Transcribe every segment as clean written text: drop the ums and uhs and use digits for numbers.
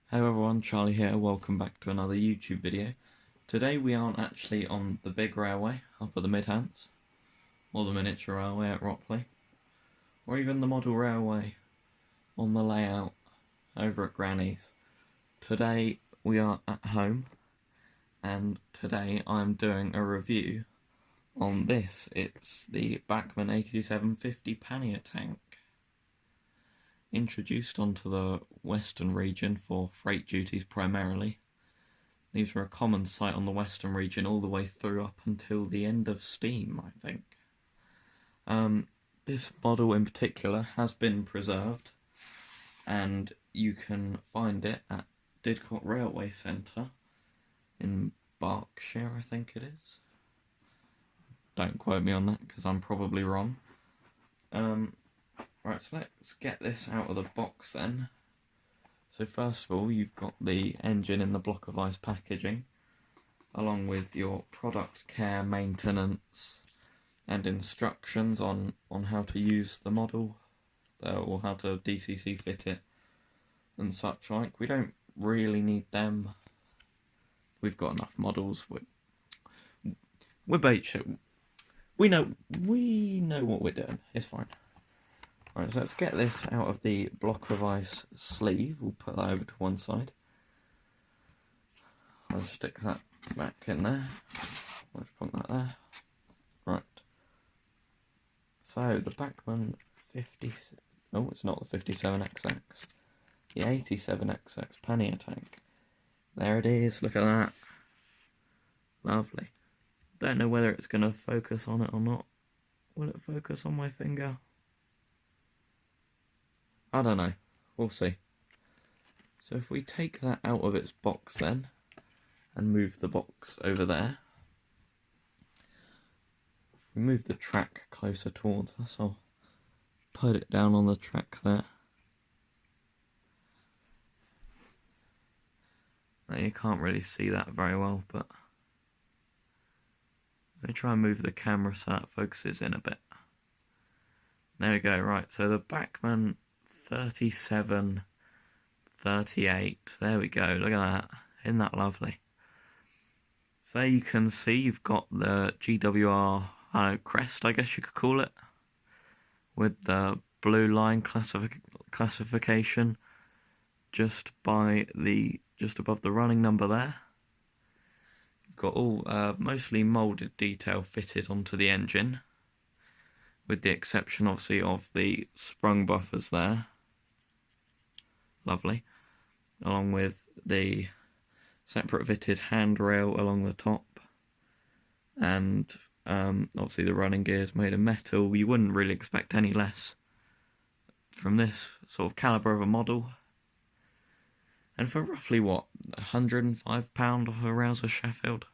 Hello everyone, Charlie here, welcome back to another YouTube video. Today we aren't actually on the big railway up at the Midlands, or the miniature railway at Ropley, or even the model railway on the layout over at Granny's. Today we are at home, and today I'm doing a review on this. It's the Bachmann 8750 pannier tank. Introduced onto the western region for freight duties primarily. These were a common sight on the western region all the way through up until the end of Steam, I think. This model in particular has been preserved, and you can find it at Didcot Railway Centre in Berkshire, I think it is. Don't quote me on that because I'm probably wrong. Right, so let's get this out of the box then. So first of all, you've got the engine in the block of ice packaging, along with your product care, maintenance, and instructions on how to use the model, or how to DCC fit it, and such like. We don't really need them. We've got enough models. We're basic. We know what we're doing. It's fine. Right, so let's get this out of the block of ice sleeve. We'll put that over to one side. I'll stick that back in there. I'll just put that there. Right. So the Bachmann 50. Oh, it's not the 57XX. The 87XX pannier tank. There it is. Look at that. Lovely. Don't know whether it's going to focus on it or not. Will it focus on my finger? I don't know, we'll see. So if we take that out of its box then, and move the box over there, if we move the track closer towards us, I'll put it down on the track there. Now you can't really see that very well, but let me try and move the camera so that focuses in a bit. There we go, right, so the Bachmann 37, 38, there we go, look at that, isn't that lovely? So you can see you've got the GWR crest, I guess you could call it, with the blue line classification just above the running number there. You've got all mostly moulded detail fitted onto the engine, with the exception obviously of the sprung buffers there. Lovely, along with the separate fitted handrail along the top, and obviously the running gears made of metal. You wouldn't really expect any less from this sort of calibre of a model, and for roughly what, £105 off a Rouser Sheffield,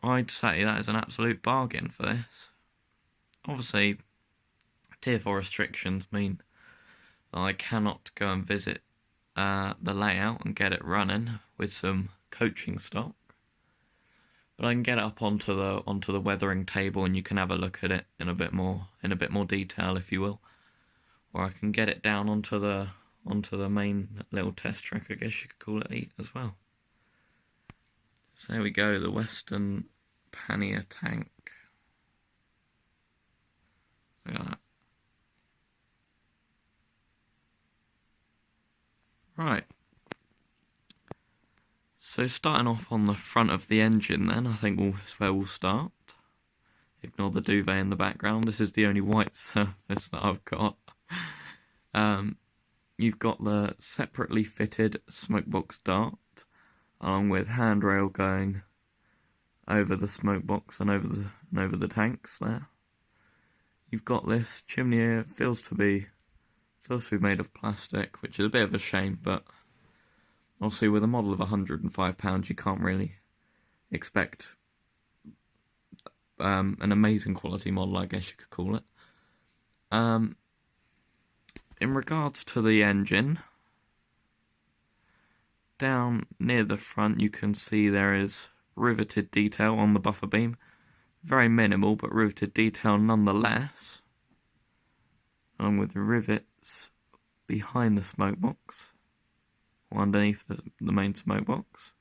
I'd say that is an absolute bargain for this. Obviously tier 4 restrictions mean I cannot go and visit the layout and get it running with some coaching stock, but I can get it up onto the weathering table and you can have a look at it in a bit more detail, if you will, or I can get it down onto the main little test track, I guess you could call it, as well. So there we go, the Western pannier tank. Look at that. Right, so starting off on the front of the engine then, I think that's where we'll start. Ignore the duvet in the background, this is the only white surface that I've got. You've got the separately fitted smokebox dart, along with handrail going over the smokebox and over the tanks there. You've got this chimney here, feels to be made of plastic, which is a bit of a shame, but obviously with a model of £105 you can't really expect an amazing quality model, I guess you could call it. In regards to the engine, down near the front you can see there is riveted detail on the buffer beam. Very minimal, but riveted detail nonetheless, along with the rivets behind the smokebox, or underneath the main smoke box.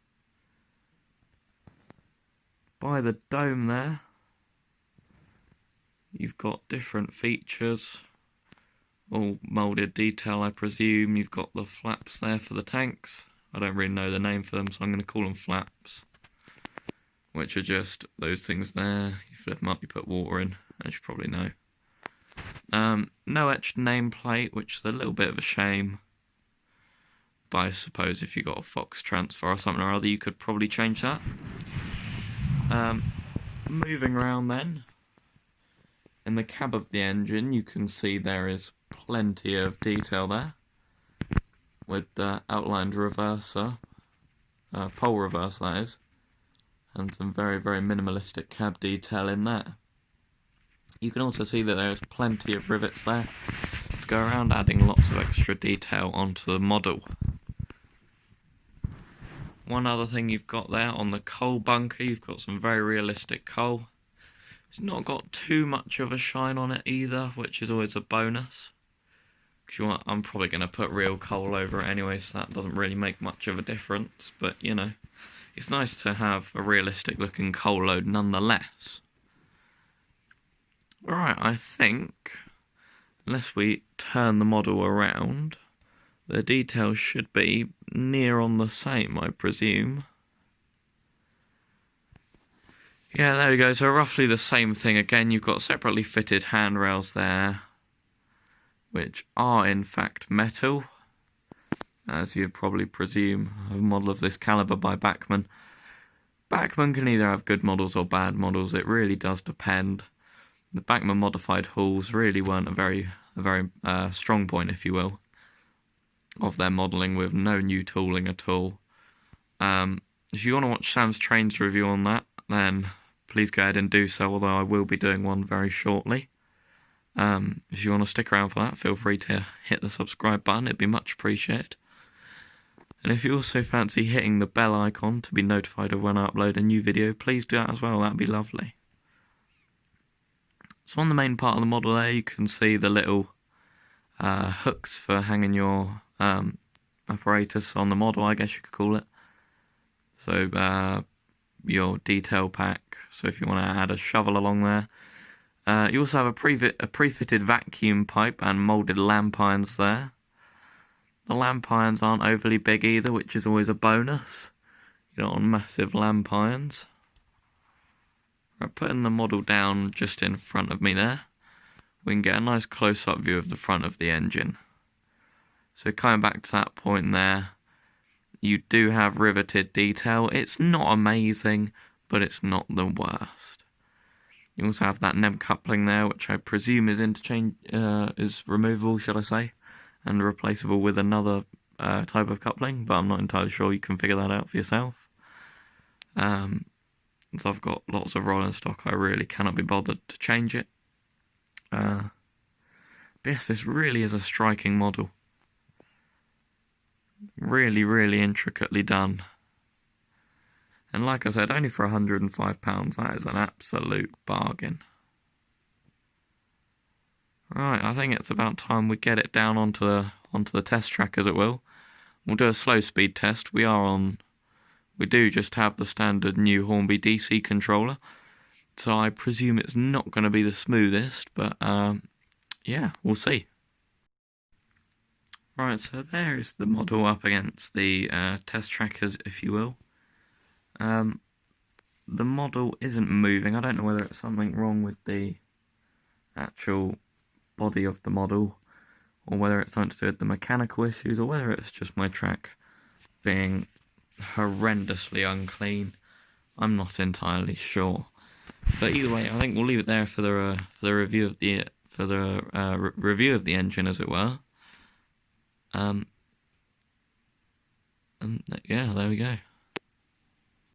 By the dome there, you've got different features, all moulded detail I presume. You've got the flaps there for the tanks. I don't really know the name for them, so I'm going to call them flaps, which are just those things there. You flip them up, you put water in, as you probably know. No etched nameplate, which is a little bit of a shame. But I suppose if you got a Fox transfer or something or other, you could probably change that. Moving around then, in the cab of the engine, you can see there is plenty of detail there, with the outlined reverser, pole reverse that is, and some very, very minimalistic cab detail in there. You can also see that there's plenty of rivets there to go around, adding lots of extra detail onto the model. One other thing you've got there on the coal bunker, you've got some very realistic coal. It's not got too much of a shine on it either, which is always a bonus. Because I'm probably going to put real coal over it anyway, so that doesn't really make much of a difference. But, you know, it's nice to have a realistic looking coal load nonetheless. Alright, I think, unless we turn the model around, the details should be near on the same, I presume. Yeah, there we go, so roughly the same thing. Again, you've got separately fitted handrails there, which are in fact metal, as you'd probably presume. A model of this caliber by Bachmann. Bachmann can either have good models or bad models, it really does depend. The Bachmann modified hulls really weren't a very strong point, if you will, of their modelling, with no new tooling at all. If you want to watch Sam's Trains review on that, then please go ahead and do so, although I will be doing one very shortly. If you want to stick around for that, feel free to hit the subscribe button, it'd be much appreciated. And if you also fancy hitting the bell icon to be notified of when I upload a new video, please do that as well, that'd be lovely. So on the main part of the model there, you can see the little hooks for hanging your apparatus on the model, I guess you could call it. So your detail pack, so if you want to add a shovel along there. You also have a pre-fitted vacuum pipe and moulded lamp irons there. The lamp irons aren't overly big either, which is always a bonus. You don't want massive lamp irons. Right, putting the model down just in front of me there, we can get a nice close-up view of the front of the engine. So coming back to that point there, you do have riveted detail. It's not amazing, but it's not the worst. You also have that NEM coupling there, which I presume is is removable, should I say, and replaceable with another type of coupling, but I'm not entirely sure. You can figure that out for yourself. So I've got lots of rolling stock, I really cannot be bothered to change it. But yes, this really is a striking model. Really, really intricately done. And like I said, only for £105, that is an absolute bargain. Right, I think it's about time we get it down onto the test track, as it will. We'll do a slow speed test. We do just have the standard new Hornby DC controller, so I presume it's not going to be the smoothest, but yeah, we'll see. Right, so there is the model up against the test trackers, if you will. The model isn't moving. I don't know whether it's something wrong with the actual body of the model, or whether it's something to do with the mechanical issues, or whether it's just my track being horrendously unclean. I'm not entirely sure, but either way, I think we'll leave it there for the review of the review of the engine, as it were. And yeah, there we go.